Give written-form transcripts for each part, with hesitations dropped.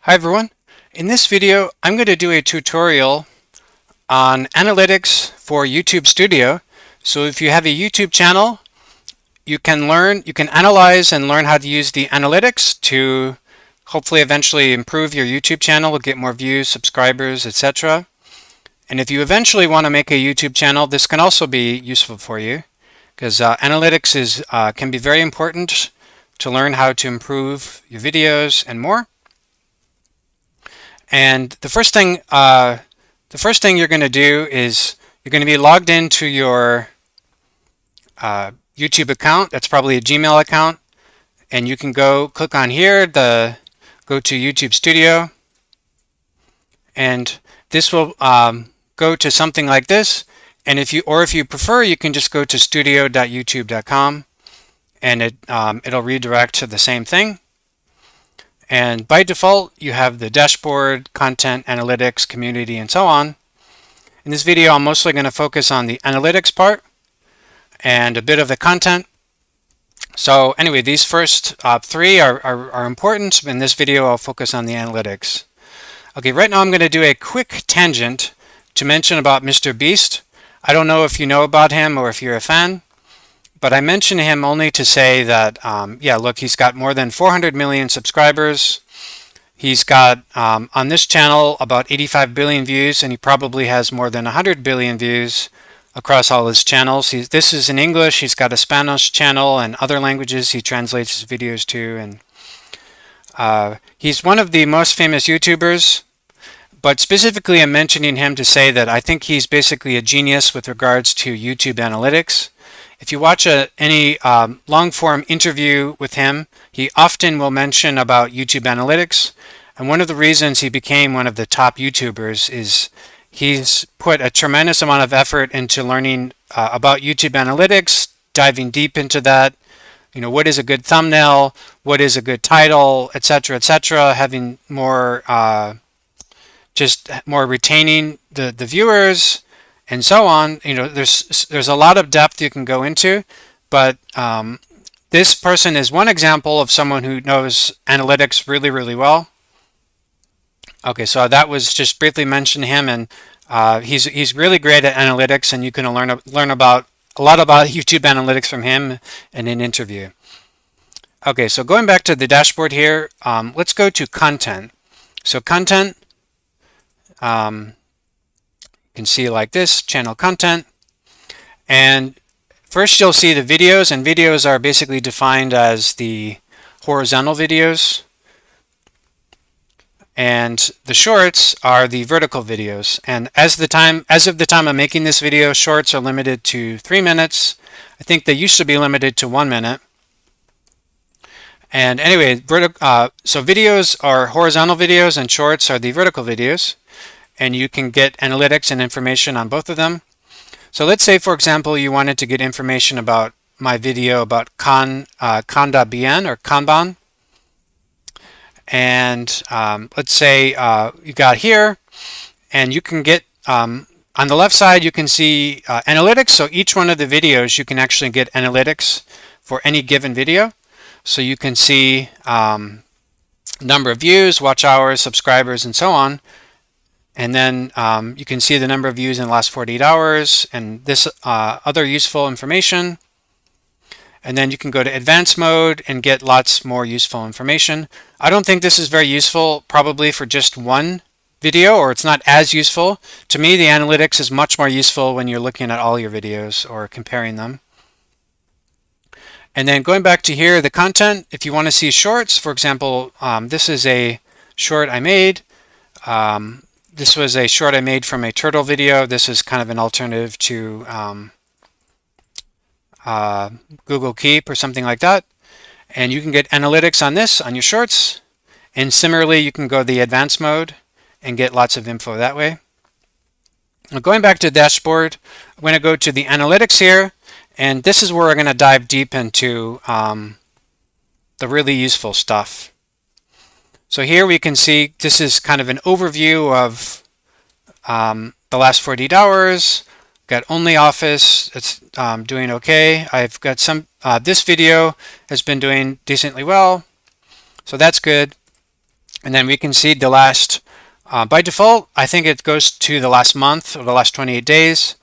Hi everyone. In this video, I'm going to do a tutorial on analytics for YouTube Studio. So if you have a YouTube channel, you can analyze and learn how to use the analytics to hopefully eventually improve your YouTube channel, get more views, subscribers, etc. And if you eventually want to make a YouTube channel, this can also be useful for you because analytics can be very important to learn how to improve your videos and more. And the first thing you're going to do is you're going to be logged into your YouTube account. That's probably a Gmail account, and you can click on here, go to YouTube Studio, and this will go to something like this. And if you prefer, you can just go to studio.youtube.com, and it'll redirect to the same thing. And by default, you have the dashboard, content, analytics, community, and so on. In this video, I'm mostly going to focus on the analytics part and a bit of the content. So anyway, these first three are important. In this video, I'll focus on the analytics. Okay, right now I'm going to do a quick tangent to mention about MrBeast. I don't know if you know about him or if you're a fan, but I mention him only to say that, yeah, look, he's got more than 400 million subscribers. He's got, on this channel, about 85 billion views, and he probably has more than 100 billion views across all his channels. This is in English. He's got a Spanish channel and other languages he translates his videos to. And he's one of the most famous YouTubers, but specifically I'm mentioning him to say that I think he's basically a genius with regards to YouTube analytics. If you watch any long-form interview with him, he often will mention about YouTube analytics. And one of the reasons he became one of the top YouTubers is he's put a tremendous amount of effort into learning about YouTube analytics, diving deep into that. You know, what is a good thumbnail, what is a good title, etc., etc., having more, just more retaining the viewers, and so on. You know, there's a lot of depth you can go into, but this person is one example of someone who knows analytics really, really well. Okay, so that was just briefly mention him, and he's really great at analytics, and you can learn about a lot about YouTube analytics from him in an interview. Okay, so going back to the dashboard here, let's go to content. So content. You can see like this, channel content, and first you'll see the videos, and videos are basically defined as the horizontal videos, and the shorts are the vertical videos. And as of the time I'm making this video, shorts are limited to 3 minutes. I think they used to be limited to 1 minute. And anyway, so videos are horizontal videos and shorts are the vertical videos. And you can get analytics and information on both of them. So let's say, for example, you wanted to get information about my video about Kanban or Kanban. And let's say you got here, and you can get, on the left side, you can see analytics. So each one of the videos, you can actually get analytics for any given video. So you can see number of views, watch hours, subscribers, and so on. And then you can see the number of views in the last 48 hours and this other useful information. And then you can go to advanced mode and get lots more useful information. I don't think this is very useful probably for just one video, or it's not as useful. To me, the analytics is much more useful when you're looking at all your videos or comparing them. And then going back to here, the content, if you want to see shorts, for example, this is a short I made. This was a short I made from a turtle video. This is kind of an alternative to Google Keep or something like that. And you can get analytics on this, on your shorts. And similarly, you can go to the advanced mode and get lots of info that way. Now going back to the dashboard, I'm going to go to the analytics here. And this is where we're going to dive deep into the really useful stuff. So here we can see this is kind of an overview of the last 48 hours. Got OnlyOffice, it's doing okay. I've got some, this video has been doing decently well, so that's good. And then we can see the last, by default, I think it goes to the last month or the last 28 days.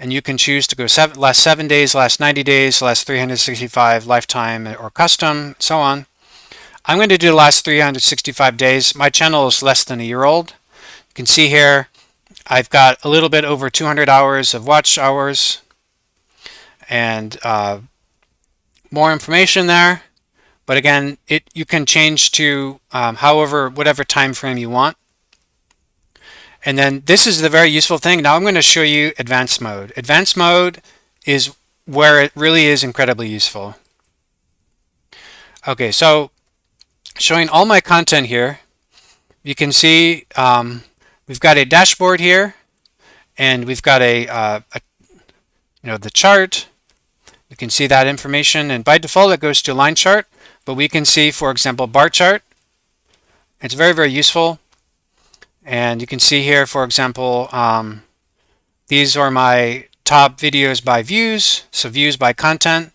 And you can choose to go last 7 days, last 90 days, last 365, lifetime, or custom, so on. I'm going to do the last 365 days. My channel is less than a year old. You can see here I've got a little bit over 200 hours of watch hours and more information there. But again, you can change to whatever time frame you want. And then this is the very useful thing. Now I'm going to show you advanced mode. Advanced mode is where it really is incredibly useful. Okay, so showing all my content here, you can see we've got a dashboard here, and we've got the chart. You can see that information, and by default it goes to line chart, but we can see, for example, bar chart. It's very, very useful. And you can see here, for example, these are my top videos by views, so views by content.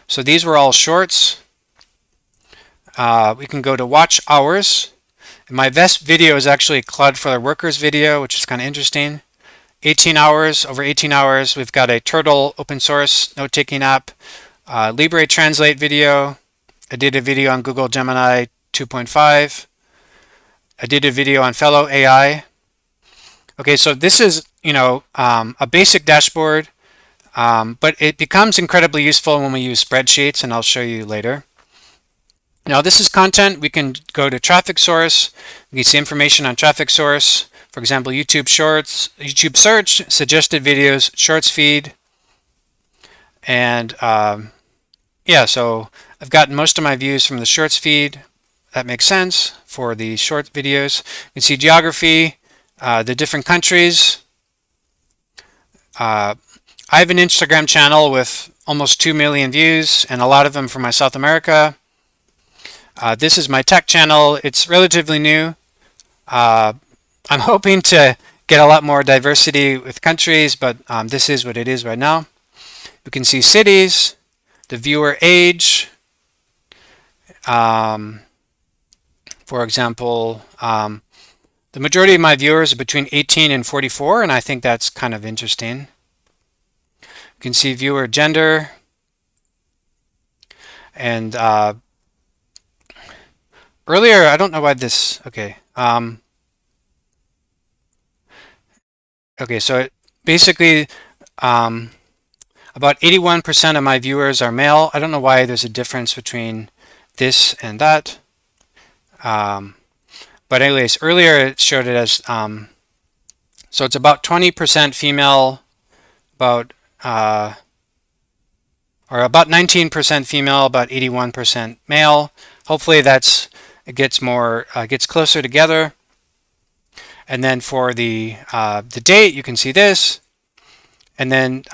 So these were all shorts. We can go to watch hours. And my best video is actually Cloud for the Workers video, which is kind of interesting. 18 hours, over 18 hours. We've got a Turtle open source note-taking app, Libre Translate video. I did a video on Google Gemini 2.5. I did a video on Fellow AI. Okay, so this is, a basic dashboard, but it becomes incredibly useful when we use spreadsheets, and I'll show you later. Now this is content. We can go to traffic source. We can see information on traffic source. For example, YouTube Shorts, YouTube search, suggested videos, Shorts feed. And yeah, so I've gotten most of my views from the Shorts feed. That makes sense for the short videos. You can see geography, the different countries. I have an Instagram channel with almost 2 million views, and a lot of them from my South America. This is my tech channel. It's relatively new. I'm hoping to get a lot more diversity with countries, but this is what it is right now. You can see cities, the viewer age. For example, the majority of my viewers are between 18 and 44, and I think that's kind of interesting. You can see viewer gender, and earlier, I don't know why this, okay. Okay, so basically, about 81% of my viewers are male. I don't know why there's a difference between this and that. But anyways, earlier it showed it as, so it's about 20% female, about 19% female, about 81% male. Hopefully it gets closer together. And then for the date, you can see this. And then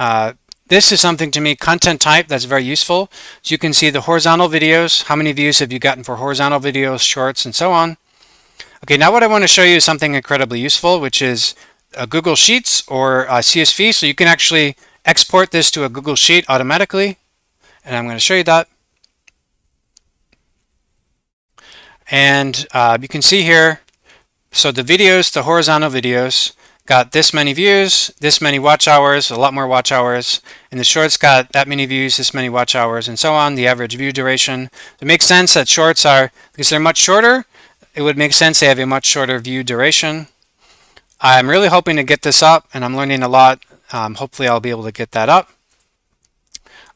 this is something to me, content type, that's very useful. So you can see the horizontal videos, how many views have you gotten for horizontal videos, shorts, and so on. Okay, now what I want to show you is something incredibly useful, which is Google Sheets or CSV. So you can actually export this to a Google Sheet automatically. And I'm going to show you that. And you can see here, so the videos, the horizontal videos, got this many views, this many watch hours, a lot more watch hours, and the shorts got that many views, this many watch hours, and so on, the average view duration. It makes sense that shorts are, because they're much shorter, it would make sense they have a much shorter view duration. I'm really hoping to get this up, and I'm learning a lot. Hopefully I'll be able to get that up.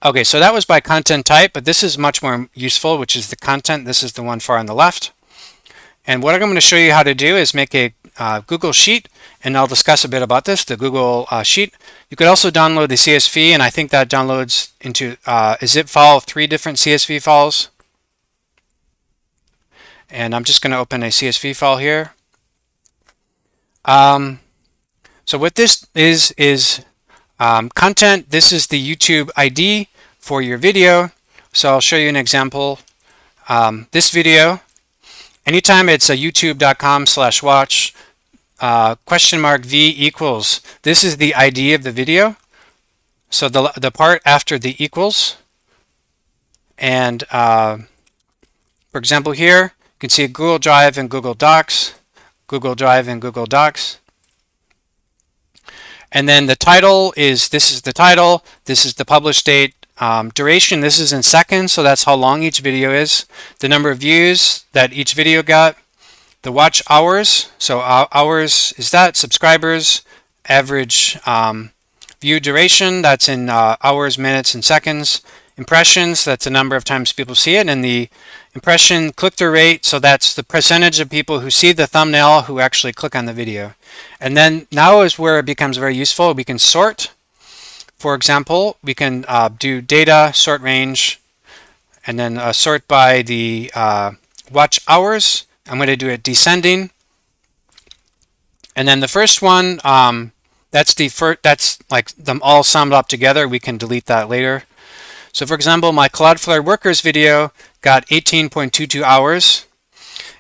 Okay, so that was by content type, but this is much more useful, which is the content. This is the one far on the left. And what I'm going to show you how to do is make a Google Sheet, and I'll discuss a bit about this, the Google Sheet. You could also download the CSV, and I think that downloads into a zip file of 3 different CSV files. And I'm just going to open a CSV file here. So what this is content. This is the YouTube ID for your video. So I'll show you an example. This video, anytime it's a youtube.com/watch $V equals, this is the ID of the video. So the part after the equals. And for example here, can see Google Drive and Google Docs, Google Drive and Google Docs. And then the title is, this is the title, this is the published date. Duration, this is in seconds, so that's how long each video is. The number of views that each video got. The watch hours, so hours is that. Subscribers, average view duration, that's in hours, minutes, and seconds. Impressions, that's the number of times people see it. And the impression click-through rate, so that's the percentage of people who see the thumbnail who actually click on the video. And then now is where it becomes very useful. We can sort. For example, we can do data, sort range, and then sort by the watch hours. I'm going to do it descending. And then the first one, that's like them all summed up together. We can delete that later. So for example, my Cloudflare Workers video got 18.22 hours.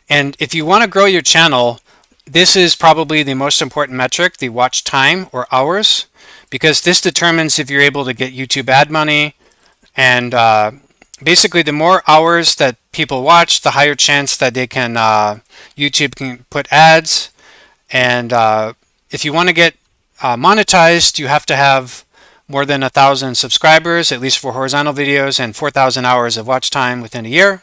And if you want to grow your channel, this is probably the most important metric, the watch time or hours, because this determines if you're able to get YouTube ad money. And basically, the more hours that people watch, the higher chance that they can YouTube can put ads. And if you want to get monetized, you have to have more than 1,000 subscribers, at least for horizontal videos, and 4,000 hours of watch time within a year.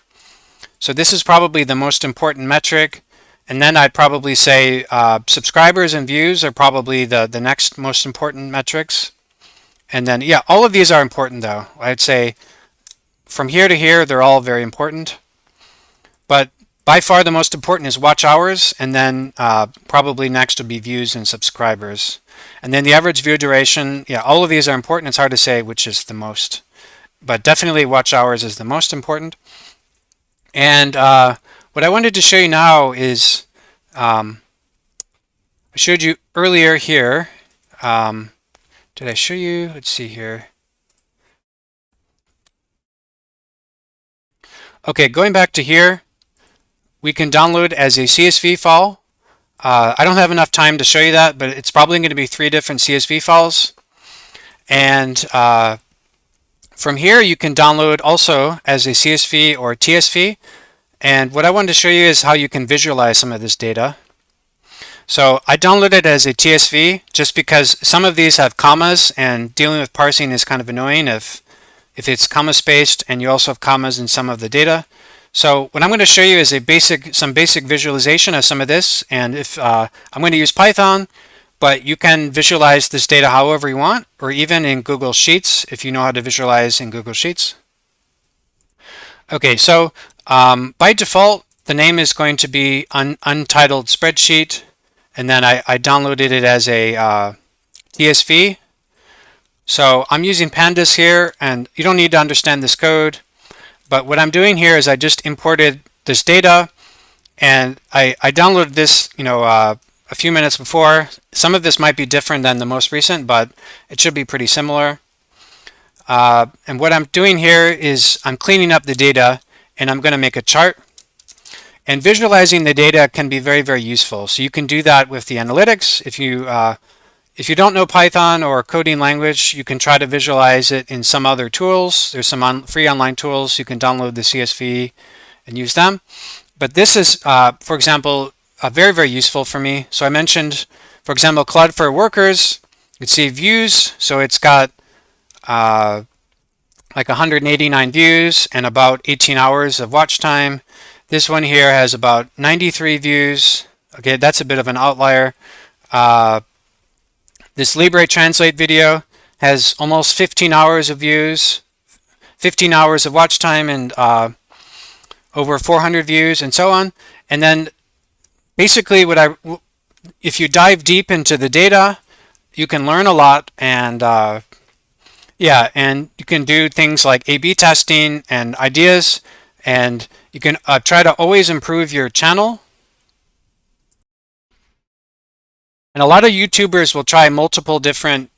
So this is probably the most important metric. And then I'd probably say subscribers and views are probably the next most important metrics. And then, yeah, all of these are important though. I'd say from here to here, they're all very important. But by far the most important is watch hours, and then probably next would be views and subscribers. And then the average view duration, yeah, all of these are important. It's hard to say which is the most. But definitely watch hours is the most important. And what I wanted to show you now is, I showed you earlier here. Did I show you? Let's see here. Okay, going back to here, we can download as a CSV file. I don't have enough time to show you that, but it's probably going to be 3 different CSV files. And from here, you can download also as a CSV or TSV. And what I wanted to show you is how you can visualize some of this data. So I downloaded it as a TSV just because some of these have commas, and dealing with parsing is kind of annoying if it's comma spaced and you also have commas in some of the data. So what I'm going to show you is some basic visualization of some of this. And if I'm going to use Python, but you can visualize this data however you want, or even in Google Sheets if you know how to visualize in Google Sheets. Okay, so by default, the name is going to be untitled spreadsheet, and then I downloaded it as a TSV. So I'm using pandas here, and you don't need to understand this code. But what I'm doing here is I just imported this data, and I downloaded this, a few minutes before. Some of this might be different than the most recent, but it should be pretty similar. And what I'm doing here is I'm cleaning up the data, and I'm going to make a chart. And visualizing the data can be very, very useful. So you can do that with the analytics. If you don't know Python or coding language, you can try to visualize it in some other tools. There's some free online tools. You can download the CSV and use them. But this is, for example, very, very useful for me. So I mentioned, for example, Cloudflare Workers. You can see views. So it's got like 189 views and about 18 hours of watch time. This one here has about 93 views. Okay, that's a bit of an outlier. This Libre Translate video has almost 15 hours of views, 15 hours of watch time, and over 400 views, and so on. And then basically if you dive deep into the data, you can learn a lot, and yeah, and you can do things like A/B testing and ideas, and you can try to always improve your channel. And a lot of YouTubers will try multiple different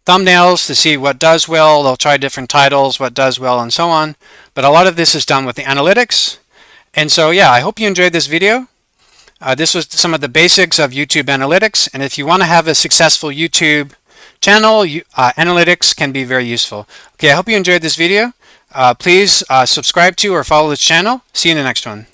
thumbnails to see what does well. They'll try different titles, what does well, and so on. But a lot of this is done with the analytics. And so, yeah, I hope you enjoyed this video. This was some of the basics of YouTube analytics. And if you want to have a successful YouTube channel, analytics can be very useful. Okay, I hope you enjoyed this video. Please subscribe to or follow this channel. See you in the next one.